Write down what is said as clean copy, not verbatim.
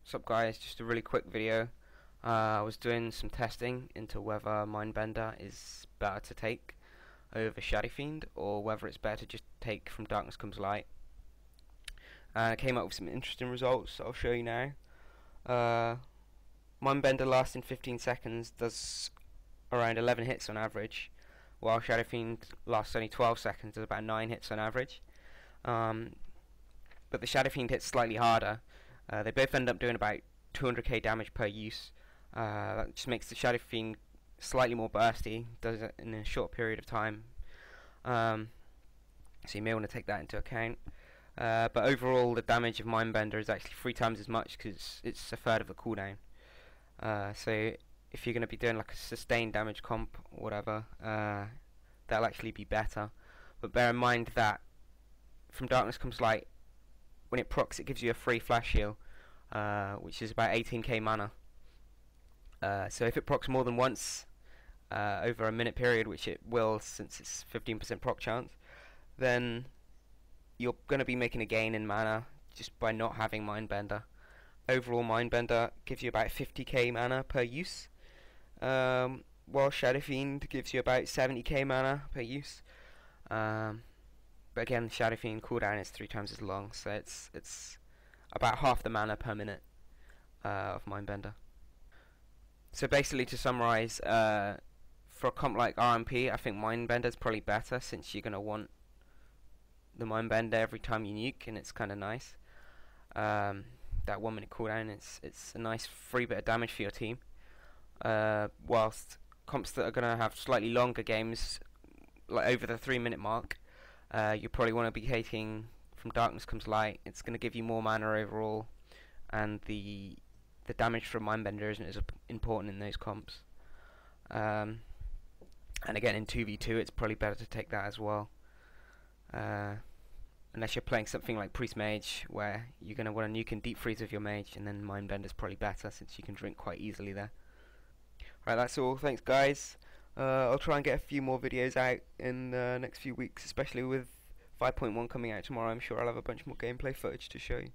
What's up guys, just a really quick video. I was doing some testing into whether Mindbender is better to take over Shadowfiend or whether it's better to just take From Darkness Comes Light. And I came up with some interesting results that I'll show you now. Mindbender lasts in 15 seconds, does around 11 hits on average, while Shadowfiend lasts only 12 seconds, does about 9 hits on average. But the Shadowfiend hits slightly harder. They both end up doing about 200k damage per use. That just makes the Shadowfiend slightly more bursty, does it in a short period of time. So you may want to take that into account. But overall, the damage of Mindbender is actually 3 times as much because it's a third of the cooldown. So if you're going to be doing like a sustained damage comp or whatever, that'll actually be better. But bear in mind that From Darkness Comes Light, when it procs, it gives you a free flash heal, which is about 18k mana. So if it procs more than once over a minute period, which it will since it's 15% proc chance, then you're going to be making a gain in mana just by not having Mindbender. Overall, Mindbender gives you about 50k mana per use, while Shadowfiend gives you about 70k mana per use. But again, Shadowfiend cooldown is 3 times as long, so it's about half the mana per minute of Mindbender. So basically, to summarise, for a comp like RMP, I think Mindbender is probably better since you're going to want the Mindbender every time you nuke, and it's kind of nice. That 1 minute cooldown, it's a nice free bit of damage for your team. Whilst comps that are going to have slightly longer games, like over the 3 minute mark, you probably want to be taking From Darkness Comes Light. It's going to give you more mana overall, and the damage from Mindbender isn't as important in those comps. And again, in 2v2, it's probably better to take that as well. Unless you're playing something like Priest Mage, where you're going to want to nuke and deep freeze with your mage, and then Mindbender's probably better since you can drink quite easily there. Right, that's all. Thanks, guys. I'll try and get a few more videos out in the next few weeks, especially with 5.1 coming out tomorrow. I'm sure I'll have a bunch more gameplay footage to show you.